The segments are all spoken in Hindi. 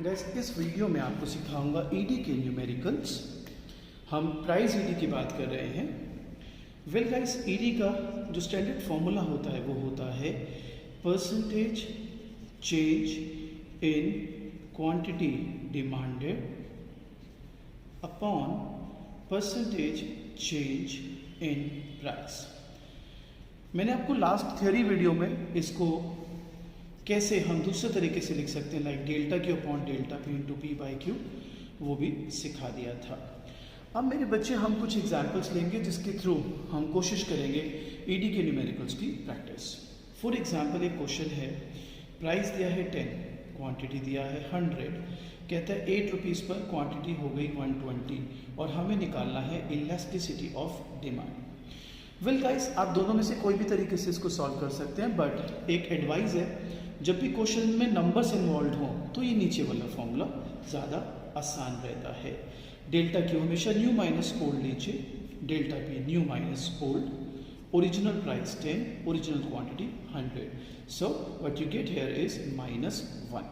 गैस इस वीडियो में आपको सिखाऊंगा ईडी के न्यूमेरिकल्स। हम प्राइस ईडी की बात कर रहे हैं। वेल गाइस, ईडी का जो स्टैंडर्ड फॉर्मूला होता है वो होता है percentage change in quantity demanded upon percentage change in price. मैंने आपको लास्ट थ्योरी वीडियो में इसको कैसे हम दूसरे तरीके से लिख सकते हैं, like delta Q upon delta P into P by Q, वो भी सिखा दिया था। अब मेरे बच्चे हम कुछ एग्जाम्पल्स लेंगे जिसके थ्रू हम कोशिश करेंगे ईडी के न्यूमेरिकल्स की प्रैक्टिस। फॉर एग्जाम्पल एक क्वेश्चन है, प्राइस दिया है 10, क्वांटिटी दिया है 100, कहता है 8 रुपीज़ पर क्वांटिटी हो गई 120 और हमें निकालना है elasticity of demand. Well guys, आप दोनों में से कोई भी तरीके से इसको सॉल्व कर सकते हैं, बट एक एडवाइस है, जब भी क्वेश्चन में नंबर्स इन्वॉल्व हों तो ये नीचे वाला फॉर्मूला ज़्यादा आसान रहता है। डेल्टा क्यू हमेशा न्यू माइनस ओल्ड लीजिए, delta P new minus old, original price 10, original quantity 100, so what you get here is -1।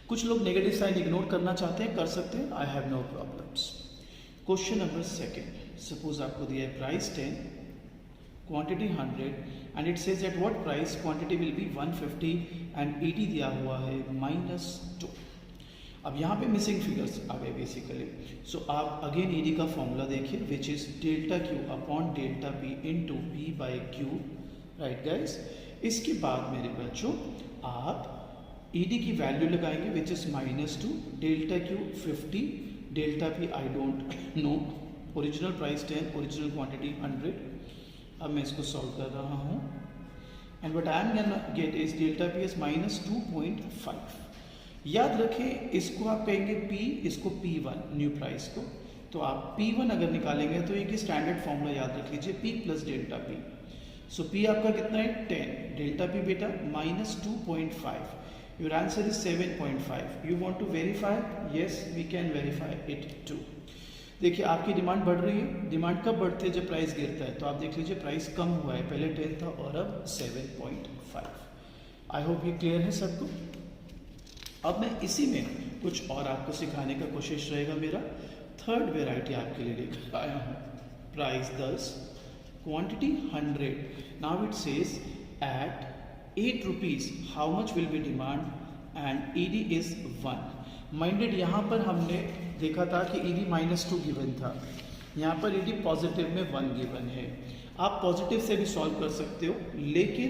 कुछ लोग नेगेटिव साइन इग्नोर करना चाहते हैं, कर सकते हैं, I have no problems. Question number second, suppose आपको दिया है price 10, quantity 100 and it says at what price quantity will be 150 and ED दिया हुआ है -2। अब यहाँ पे मिसिंग फिगर्स आ गए बेसिकली, सो आप अगेन ईडी का फॉर्मूला देखिए which is delta Q upon delta P into P by Q, right guys. इसके बाद मेरे बच्चों आप ईडी की वैल्यू लगाएंगे which is -2, delta Q 50, delta P I don't no, original price 10, original quantity 100। अब मैं इसको सॉल्व कर रहा हूँ and what I am gonna get is delta P is -2.5। याद रखें, इसको आप कहेंगे P, इसको P1 न्यू प्राइस को, तो आप P1 अगर निकालेंगे तो एक स्टैंडर्ड फॉर्मूला याद रख लीजिए, P plus delta P। So P आपका कितना है 10, डेल्टा P बेटा -2.5, your answer is 7.5। You want to verify? Yes, we can verify it too. देखिए आपकी डिमांड बढ़ रही है, डिमांड कब बढ़ती है? जब प्राइस गिरता है। तो आप देख लीजिए प्राइस कम हुआ है, पहले 10 था और अब 7.5। आई होप ये क्लियर है सबको। अब मैं इसी में कुछ और आपको सिखाने का कोशिश रहेगा। मेरा थर्ड वेराइटी आपके लिए लेकर आया हूँ, price 10, quantity 100। Now it says at 8 rupees how much will be demand and ED is 1। Minded यहाँ पर हमने देखा था कि ईडी -2 गिवन था, यहाँ पर ईडी पॉजिटिव में 1 गिवन है। आप पॉजिटिव से भी सॉल्व कर सकते हो, लेकिन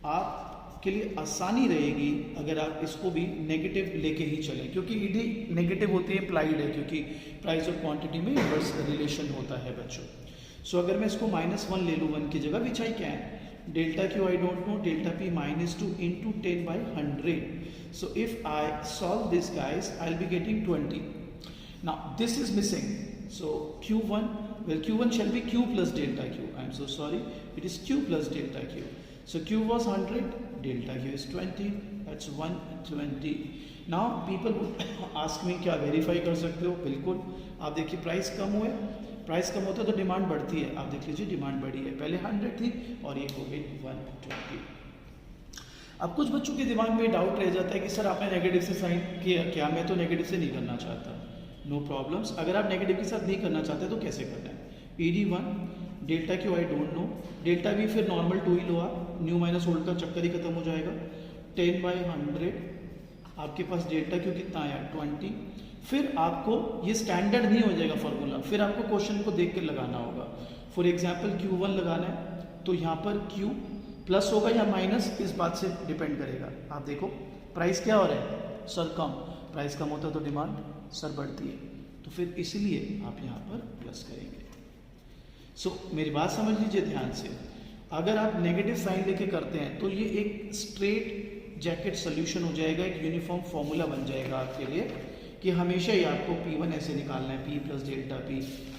आपके लिए आसानी रहेगी अगर आप इसको भी नेगेटिव लेके ही चलें, क्योंकि ईडी नेगेटिव होती है, इम्प्लाइड है, क्योंकि प्राइस और क्वांटिटी में इनवर्स रिलेशन होता है बच्चों। सो अगर मैं इसको -1 ले लूँ 1 की जगह, which I can, delta Q I don't know, delta P -2 into 10/100। So if I solve this guys, I'll be getting 20. Now this is missing. So Q1, well Q1 shall be Q plus delta Q. I'm so sorry. It is Q plus delta Q. So Q was 100, delta Q is 20. That's 120. Now people would ask me क्या verify कर सकते हो? बिल्कुल। आप देखिए प्राइस कम हुआ है, प्राइस कम होता है तो डिमांड बढ़ती है। आप देख लीजिए डिमांड बढ़ी है, पहले 100 थी और ये हो गई 120। अब कुछ बच्चों के दिमाग में डाउट रह जाता है कि सर आपने नेगेटिव से साइन किया क्या? मैं तो नेगेटिव से नहीं करना चाहता। नो प्रॉब्लम्स, अगर आप नेगेटिव के साथ नहीं करना चाहते तो कैसे करना है? ED 1, delta Q I don't know, delta भी फिर नॉर्मल 2 ही लो आप, न्यू माइनस ओल्ड का चक्कर ही खत्म हो जाएगा। 10/100, आपके पास डेल्टा क्यू कितना आया 20। फिर आपको ये स्टैंडर्ड नहीं हो जाएगा फॉर्मूला, फिर आपको क्वेश्चन को देख कर लगाना होगा। फॉर एग्जाम्पल Q1 लगाना है तो यहाँ पर Q प्लस होगा या माइनस, इस बात से डिपेंड करेगा। आप देखो प्राइस क्या हो रहा है सर कम, प्राइस कम होता है तो डिमांड सर बढ़ती है, तो फिर इसलिए आप यहाँ पर प्लस करेंगे। सो मेरी बात समझ लीजिए ध्यान से, अगर आप नेगेटिव साइन लेके करते हैं तो ये एक स्ट्रेट जैकेट सोल्यूशन हो जाएगा, एक यूनिफॉर्म फॉर्मूला बन जाएगा आपके लिए कि हमेशा ही आपको P1 ऐसे निकालना है, P प्लस डेल्टा P,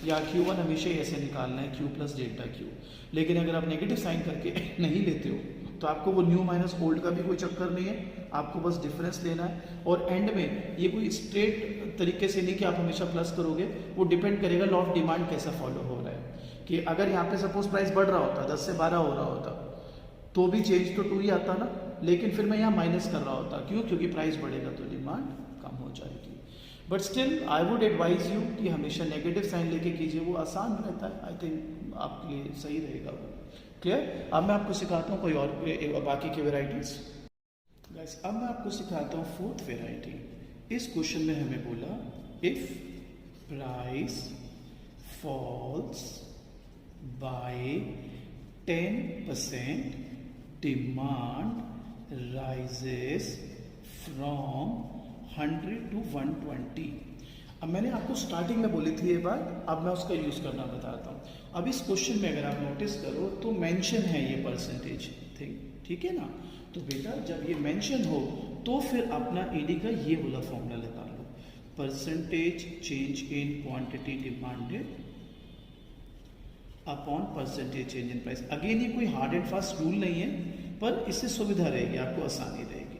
या Q1 हमेशा ही ऐसे निकालना है, Q प्लस डेल्टा Q। लेकिन अगर आप नेगेटिव साइन करके नहीं लेते हो तो आपको वो न्यू माइनस ओल्ड का भी कोई चक्कर नहीं है, आपको बस डिफरेंस लेना है। और एंड में ये कोई स्ट्रेट तरीके से नहीं कि आप हमेशा प्लस करोगे, वो डिपेंड करेगा लॉ ऑफ डिमांड कैसा फॉलो हो रहा है। कि अगर यहाँ पे सपोज प्राइस बढ़ रहा होता, 10 से 12 हो रहा होता, तो भी चेंज तो 2 ही आता ना, लेकिन फिर मैं यहाँ माइनस कर रहा होता। क्यों? क्योंकि प्राइस बढ़ेगा तो डिमांड कम हो जाएगी। But still I would advise you कि हमेशा नेगेटिव साइन लेके कीजिए, वो आसान रहता है। आई थिंक आपके लिए सही रहेगा वो। क्लियर? अब मैं आपको सिखाता हूँ कोई और बाकी की वेराइटीज़। गाइस अब मैं आपको सिखाता हूँ फोर्थ वेराइटी। इस क्वेश्चन में हमें बोला if price falls by 10%, demand rises from 100 to 120। अब मैंने आपको स्टार्टिंग में बोली थी ये बात, अब मैं उसका यूज़ करना बताता हूँ। अब इस क्वेश्चन में अगर आप नोटिस करो तो मेंशन है ये परसेंटेज थिंग, ठीक है ना। तो बेटा जब ये मेंशन हो तो फिर अपना ईडी का ये वाला फॉर्मूला लगा लो, percentage change in quantity demanded upon percentage change in price. Again ये कोई हार्ड एंड फास्ट रूल नहीं है, पर इससे सुविधा रहेगी, आपको आसानी रहेगी।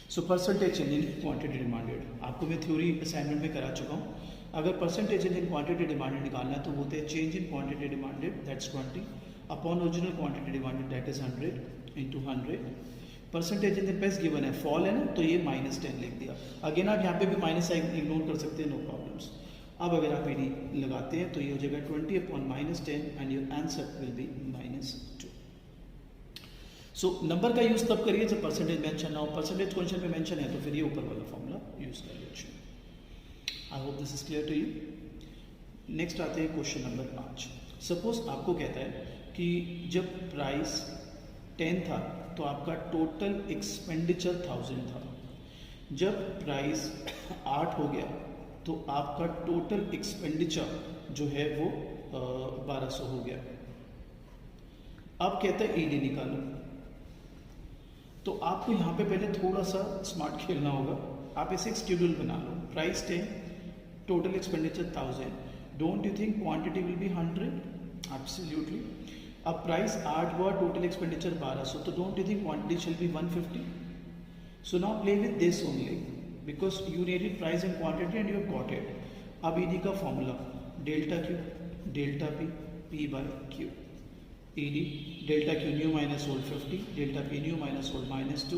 सो percentage change in quantity demanded आपको मैं थ्योरी असाइनमेंट में करा चुका हूँ। अगर percentage change in quantity demanded निकालना है तो बोलते हैं change in quantity demanded that's 20 upon original quantity demanded that is 100 into 100। Percentage in price given है, फॉल है ना, तो ये -10 लिख दिया। अगेन आप यहाँ पे भी माइनस साइन इग्नोर कर सकते हैं, नो प्रॉब्लम्स। अब अगर आप ईडी लगाते हैं तो ये हो जाएगा 20 upon -10 and your answer will be -2। So number का यूज़ तब करिए जब परसेंटेज मेंशन ना हो। परसेंटेज क्वेश्चन में मेंशन है तो फिर ये ऊपर वाला फॉर्मूला यूज़ कर लीजिए। I hope this is clear to you. Next आते हैं क्वेश्चन नंबर 5। सपोज आपको कहता है कि जब प्राइस 10 था तो आपका टोटल एक्सपेंडिचर 1000 था। जब प्राइस 8 हो गया तो आपका टोटल एक्सपेंडिचर जो है वो 1200 हो गया। अब कहता है ईडी निकालो, तो आपको यहाँ पे पहले थोड़ा सा स्मार्ट खेलना होगा। आप ऐसे एक शेड्यूल बना लो, price 10, total expenditure 1000, don't you think quantity will be 100? Absolutely. अब प्राइस 8 हुआ, टोटल एक्सपेंडिचर 1200, तो don't you think quantity shall be 150? So now play with this only because you needed price and quantity and you have got it. अब ईडी का formula delta Q delta P P by Q. ED delta Q new minus old 50, delta P new minus old -2,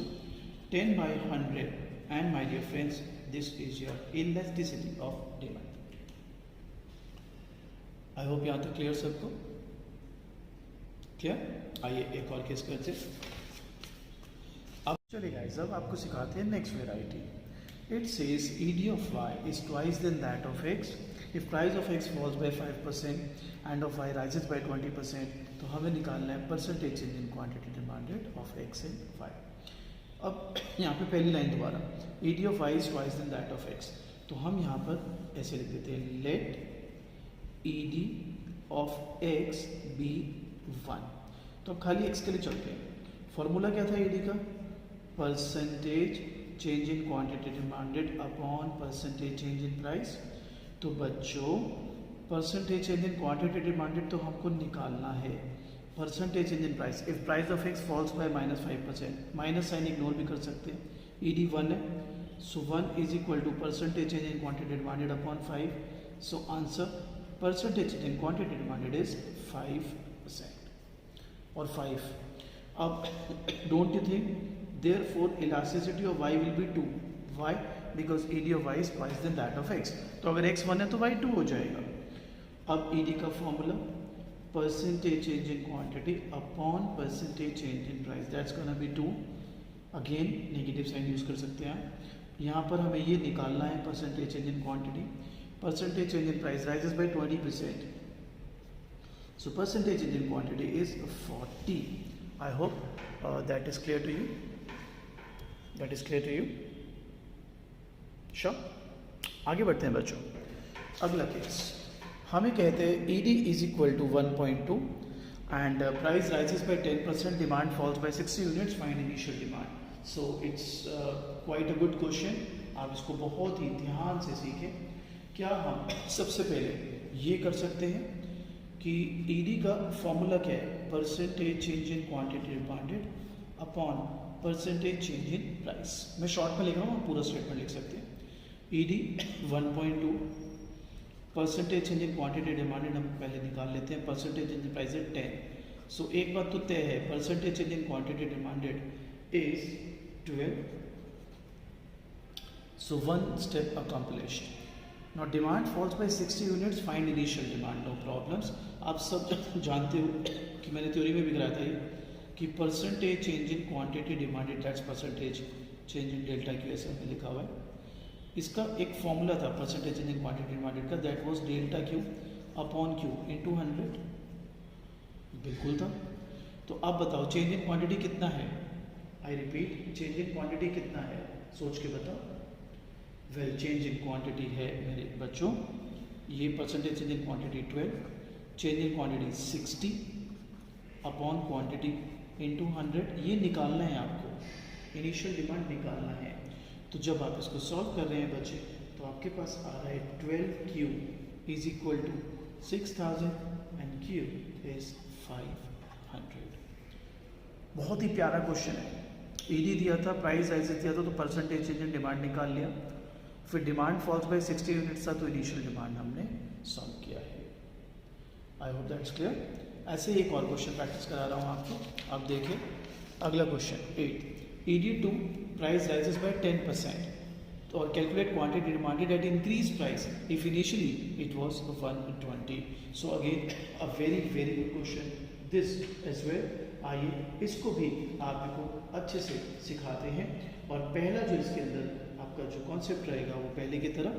10 by 100, and my dear friends, this is your elasticity of demand. I hope यहाँ तक क्लियर सबको। क्लियर? आइए एक और केस करते। अब चलिए गाइस, अब आपको सिखाते हैं next variety. It says ED of Y is twice than that of X. If price of X falls by 5% and of Y rises by 20%, तो हमें निकालना है percentage change in quantity demanded of X and Y। अब यहाँ पे पहली लाइन दोबारा, ED of Y is twice than that of X, तो हम यहाँ पर ऐसे लिख देते हैं let ED of X be 1। तो अब खाली X के लिए चलते हैं। फॉर्मूला क्या था ED का? Percentage change in quantity demanded upon percentage change in price. तो बच्चों percentage change in quantity demanded तो हमको निकालना है percentage change in price. If price of X falls by -5%, minus sign ignore भी कर सकते हैं। ईडी 1 है, so 1 is equal to percentage change in quantity demanded upon 5। So answer percentage change in quantity demanded is 5% और 5। अब don't you think therefore elasticity of y will be 2। why? because ED of y is twice than that of x। तो अगर x 1 है तो y 2 हो जाएगा। अब ED का formula percentage change in quantity upon percentage change in price, that's gonna be 2। Again negative sign use कर सकते हैं आप। यहाँ पर हमें ये निकालना है percentage change in quantity. Percentage change in price rises by 20%, so percentage change in quantity is 40। I hope that is clear to you. That is clear to you? Sure? आगे बढ़ते हैं बच्चों। अगला केस हमें कहते हैं ED is equal to 1.2 and price rises by 10%, demand falls by 60 units, find initial demand। So it's quite a good question। आप इसको बहुत ही ध्यान से सीखें। क्या हम सबसे पहले ये कर सकते हैं कि ED का फॉर्मूला क्या है? Percentage change in quantity demanded upon percentage change in price. मैं शॉर्ट में लिख रहा हूँ, पूरा स्टेटमेंट लिख सकते हैं। ED 1.2 percentage change in quantity demanded हम पहले निकाल लेते हैं। परसेंटेज चेंज इन प्राइस है 10। सो एक बात तो तय है, percentage change in quantity demanded is 12. So one step accomplished. Now demand falls by 60 units, find initial demand, no problems. आप सब जानते हो कि मैंने थ्योरी में भी कराया था ये कि percentage change in quantity demanded that's percentage change in delta Q, ऐसा में लिखा हुआ है। इसका एक फॉर्मूला था percentage change in quantity demanded का, that was delta Q upon Q into 100, बिल्कुल था। तो अब बताओ चेंज इन क्वांटिटी कितना है? I repeat, change in quantity कितना है? सोच के बताओ। वेल चेंज इन क्वांटिटी है मेरे बच्चों, ये percentage change in quantity 12, change in quantity 60 upon quantity into 100, ये निकालना है आपको, इनिशियल डिमांड निकालना है। तो जब आप इसको सॉल्व कर रहे हैं बच्चे, तो आपके पास आ रहा है 12Q is equal to 6000 and Q is 500। बहुत ही प्यारा क्वेश्चन है। ईडी दिया था, प्राइस राइजेस दिया था, तो परसेंटेज चेंज इन डिमांड निकाल लिया, फिर डिमांड फॉल्स बाय 60 यूनिट्स था, तो इनिशियल डिमांड हमने सॉल्व किया है। I hope that's clear. ऐसे ही एक और क्वेश्चन प्रैक्टिस करा रहा हूँ आपको। अब देखिए अगला question 8, ED2 price rises by 10% और calculate quantity demanded at increase price if initially it was 120। So again a very good question this as well. आइए इसको भी आपको अच्छे से सिखाते हैं। और पहला जो इसके अंदर आपका जो कॉन्सेप्ट रहेगा वो पहले की तरह,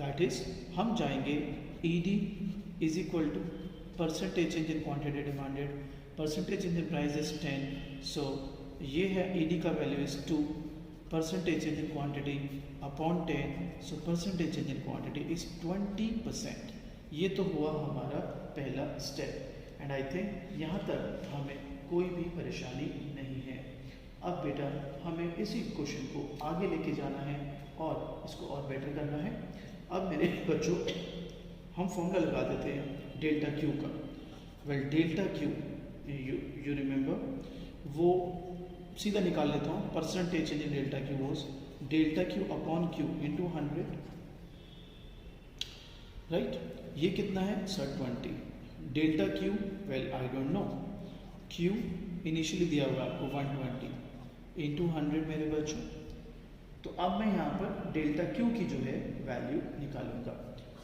दैट इज हम जाएंगे ED is equal to percentage change in quantity demanded, percentage change in price is 10, so ये है ED का value is 2, percentage change in quantity upon 10, so percentage change in quantity is 20%। ये तो हुआ हमारा पहला स्टेप एंड आई थिंक यहाँ तक हमें कोई भी परेशानी नहीं है। अब बेटा हमें इसी क्वेश्चन को आगे लेके जाना है और इसको और बेटर करना है। अब मेरे बच्चों हम फॉर्मूला लगा देते हैं डेल्टा क्यू का। Well delta Q U remember, वो सीधा निकाल लेता हूँ, percentage change in delta Q was delta Q upon Q into 100, right. ये कितना है sir 20। Delta Q well I don't no, Q initially दिया हुआ आपको 120 इंटू 100 मेरे बच्चों। तो अब मैं यहाँ पर डेल्टा क्यू की जो है वैल्यू निकालूंगा।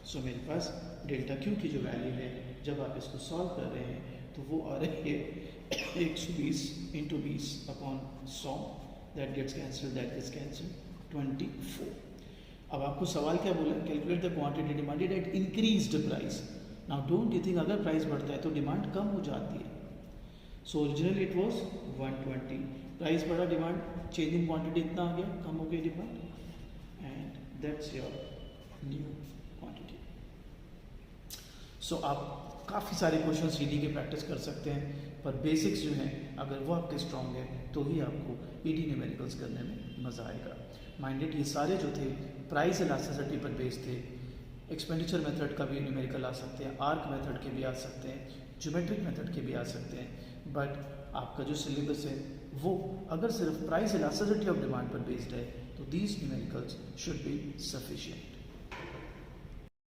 सो मेरे पास डेल्टा क्यू की जो वैल्यू है जब आप इसको सॉल्व कर रहे हैं तो वो आ रही है 120 into 20 upon 100, that gets cancel 24। अब आपको सवाल क्या बोला, calculate the quantity demanded at increased price. Now don't you think अगर प्राइस बढ़ता है तो डिमांड कम हो जाती है। So originally it was 120, price बढ़ा, डिमांड चेंज इन क्वांटिटी इतना आ गया, कम हो गई demand and that's your new quantity. So आप काफ़ी सारे क्वेश्चन ED के प्रैक्टिस कर सकते हैं, पर बेसिक्स जो हैं अगर वो आपके स्ट्रॉन्ग है तो ही आपको ED न्यूमेरिकल्स करने में मज़ा आएगा। माइंडेड ये सारे जो थे प्राइस इलास्टिसिटी पर बेस्ड थे। एक्सपेंडिचर मेथड का भी न्यूमेरिकल आ सकते हैं, आर्क मेथड के भी आ सकते हैं, ज्योमेट्रिक मेथड के भी आ सकते हैं। बट आपका जो सिलेबस है वो अगर सिर्फ प्राइस इलास्टिसिटी ऑफ डिमांड पर बेस्ड है तो these numericals should be sufficient.